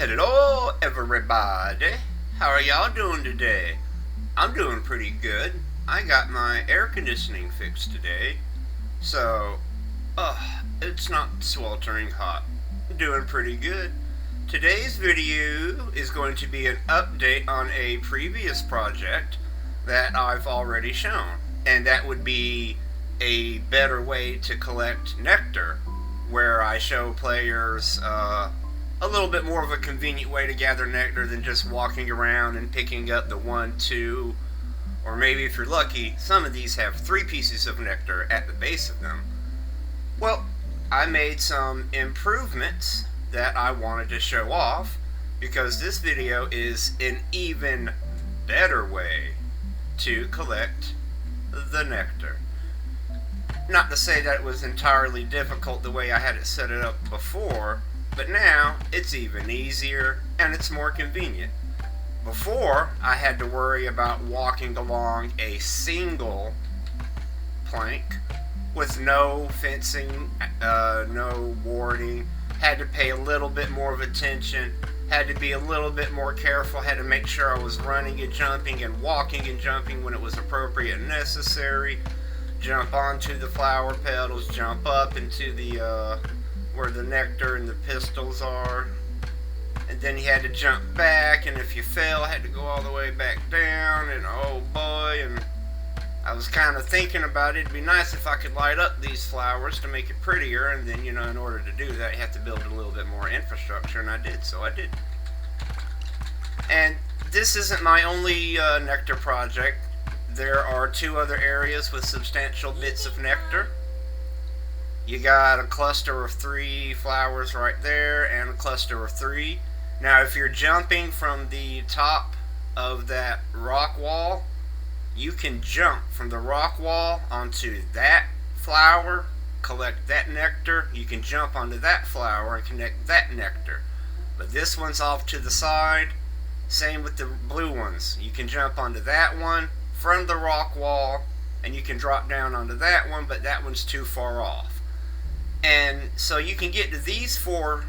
Hello everybody, how are y'all doing today? I'm doing pretty good. I got my air conditioning fixed today, so it's not sweltering hot. Doing pretty good. Today's video is going to be an update on a previous project that I've already shown, and that would be a better way to collect nectar, where I show players a little bit more of a convenient way to gather nectar than just walking around and picking up the 1, 2, or maybe if you're lucky, some of these have 3 pieces of nectar at the base of them. Well, I made some improvements that I wanted to show off because this video is an even better way to collect the nectar. Not to say that it was entirely difficult the way I had it set it up before, but now it's even easier and it's more convenient. Before, I had to worry about walking along a single plank with no fencing, no warding, had to pay a little bit more of attention, had to be a little bit more careful, had to make sure I was running and jumping and walking and jumping when it was appropriate and necessary, jump onto the flower petals, jump up into the where the nectar and the pistils are, and then you had to jump back, and if you fell, had to go all the way back down, and oh boy. And I was kind of thinking about it'd be nice if I could light up these flowers to make it prettier, and then, in order to do that, you have to build a little bit more infrastructure, and I did. And this isn't my only nectar project. There are 2 other areas with substantial bits of nectar. You got a cluster of 3 flowers right there, and a cluster of 3. Now, if you're jumping from the top of that rock wall, you can jump from the rock wall onto that flower, collect that nectar. You can jump onto that flower and connect that nectar. But this one's off to the side. Same with the blue ones. You can jump onto that one from the rock wall, and you can drop down onto that one, but that one's too far off. And so you can get to these 4,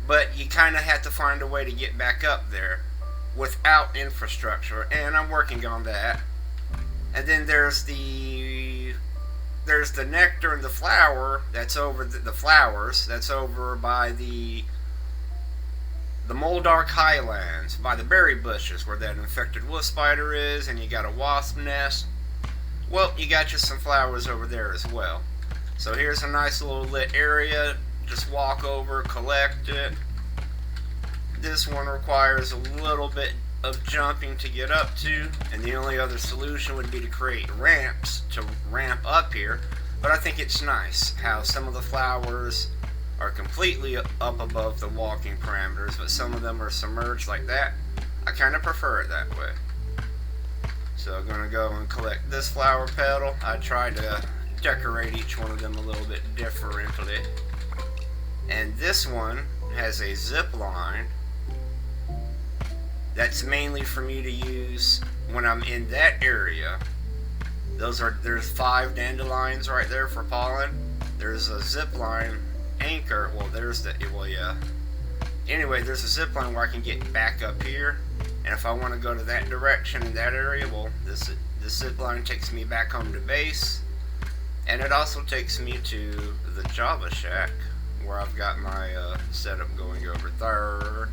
but you kind of have to find a way to get back up there without infrastructure, and I'm working on that. And then there's the nectar and the flower that's over the flowers that's over by the Moldorc Highlands, by the berry bushes where that infected wolf spider is, and you got a wasp nest. Well, you got you some flowers over there as well. So here's a nice little lit area. Just walk over, collect it. This one requires a little bit of jumping to get up to, and the only other solution would be to create ramps to ramp up here. But I think it's nice how some of the flowers are completely up above the walking parameters, but some of them are submerged like that. I kind of prefer it that way. So I'm going to go and collect this flower petal. I tried to decorate each one of them a little bit differently. And this one has a zip line that's mainly for me to use when I'm in that area. There's 5 dandelions right there for pollen. There's a zip line anchor. Anyway, there's a zip line where I can get back up here, and if I want to go to that direction in that area, well, this zip line takes me back home to base. And it also takes me to the Java Shack, where I've got my setup going over there.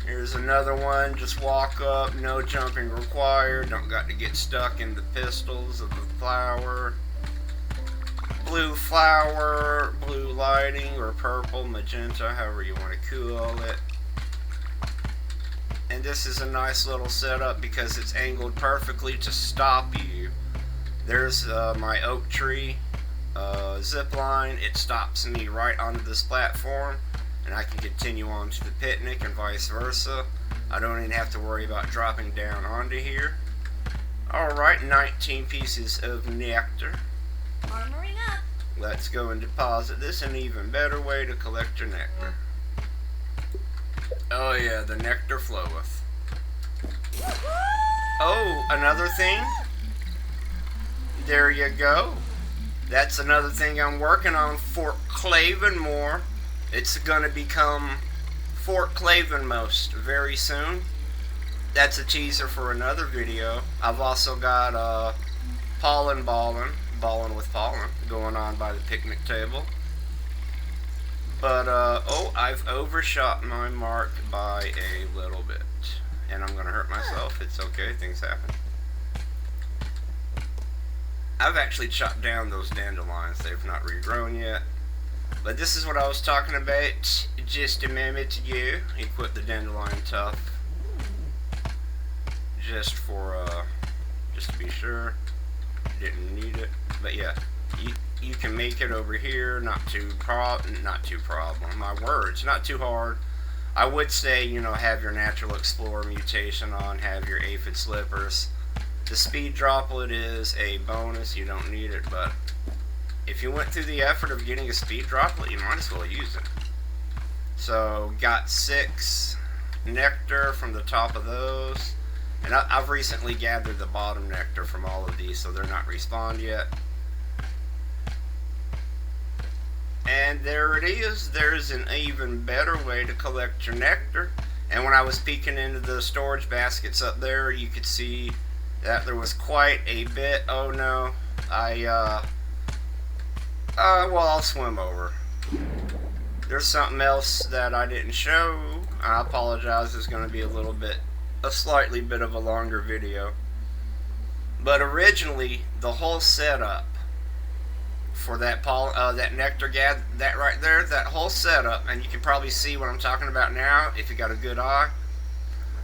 Here's another one. Just walk up, no jumping required. Don't got to get stuck in the pistils of the flower. Blue flower, blue lighting, or purple, magenta, however you want to call it. And this is a nice little setup because it's angled perfectly to stop you. There's my oak tree zip line. It stops me right onto this platform, and I can continue on to the picnic and vice versa. I don't even have to worry about dropping down onto here. Alright, 19 pieces of nectar. Armoring up. Let's go and deposit this. An even better way to collect your nectar. Oh yeah, the nectar floweth. Oh, another thing. There you go. That's another thing I'm working on for Clavenmore. It's gonna become Fort Clavenmost very soon. That's a teaser for another video. I've also got pollen balling with pollen going on by the picnic table. But oh, I've overshot my mark by a little bit, and I'm gonna hurt myself. It's okay, things happen. I've actually chopped down those dandelions. They've not regrown yet. But this is what I was talking about just a minute ago. Equip the dandelion tuft just to be sure. Didn't need it, but yeah, you can make it over here. Not too problem. My words, not too hard. I would say, you know, have your natural explorer mutation on. Have your aphid slippers. The speed droplet is a bonus. You don't need it, but if you went through the effort of getting a speed droplet, you might as well use it. So, got 6 nectar from the top of those. And I've recently gathered the bottom nectar from all of these, so they're not respawned yet. And there it is. There's an even better way to collect your nectar. And when I was peeking into the storage baskets up there, you could see that there was quite a bit. Oh no, well, I'll swim over. There's something else that I didn't show. I apologize. It's going to be a slightly bit of a longer video. But originally, the whole setup for that nectar that right there, that whole setup, and you can probably see what I'm talking about now if you got a good eye.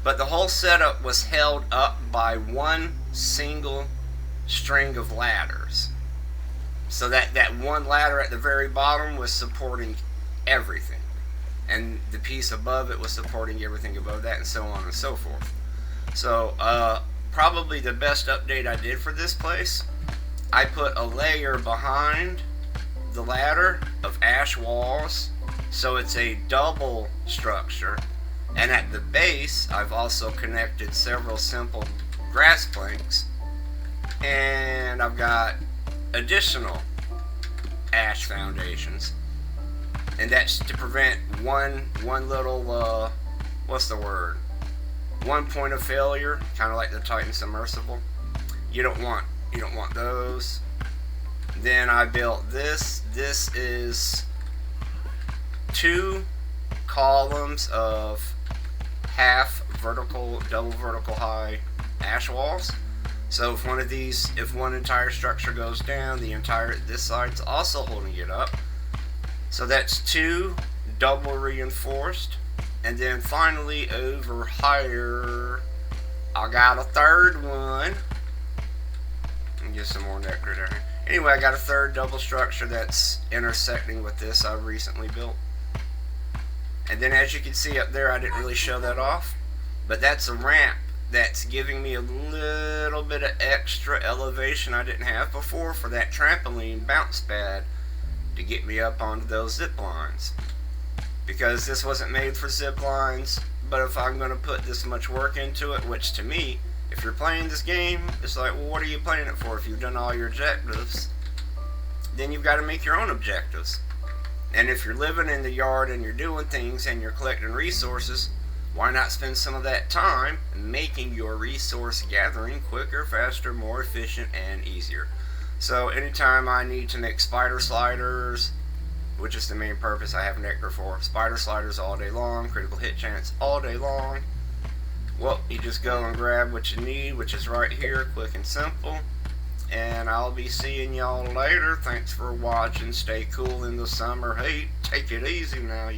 But the whole setup was held up by one single string of ladders. So that one ladder at the very bottom was supporting everything. And the piece above it was supporting everything above that, and so on and so forth. So, probably the best update I did for this place, I put a layer behind the ladder of ash walls, so it's a double structure. And at the base, I've also connected several simple grass planks, and I've got additional ash foundations. And that's to prevent one little, one point of failure, kind of like the Titan submersible. You don't want those. Then I built this. This is 2 columns of half vertical, double vertical high ash walls. So if one entire structure goes down, this side's also holding it up. So that's 2 double reinforced. And then finally over here, I got a third one. And get some more nectar there. Anyway, I got a third double structure that's intersecting with this I recently built. And then as you can see up there, I didn't really show that off, but that's a ramp that's giving me a little bit of extra elevation I didn't have before for that trampoline bounce pad to get me up onto those zip lines. Because this wasn't made for zip lines, but if I'm going to put this much work into it, which to me, if you're playing this game, it's like, well, what are you playing it for? If you've done all your objectives, then you've got to make your own objectives. And if you're living in the yard and you're doing things and you're collecting resources, why not spend some of that time making your resource gathering quicker, faster, more efficient, and easier? So anytime I need to make spider sliders, which is the main purpose I have nectar for, spider sliders all day long, critical hit chance all day long, well, you just go and grab what you need, which is right here, quick and simple. And I'll be seeing y'all later. Thanks for watching. Stay cool in the summer heat. Take it easy now.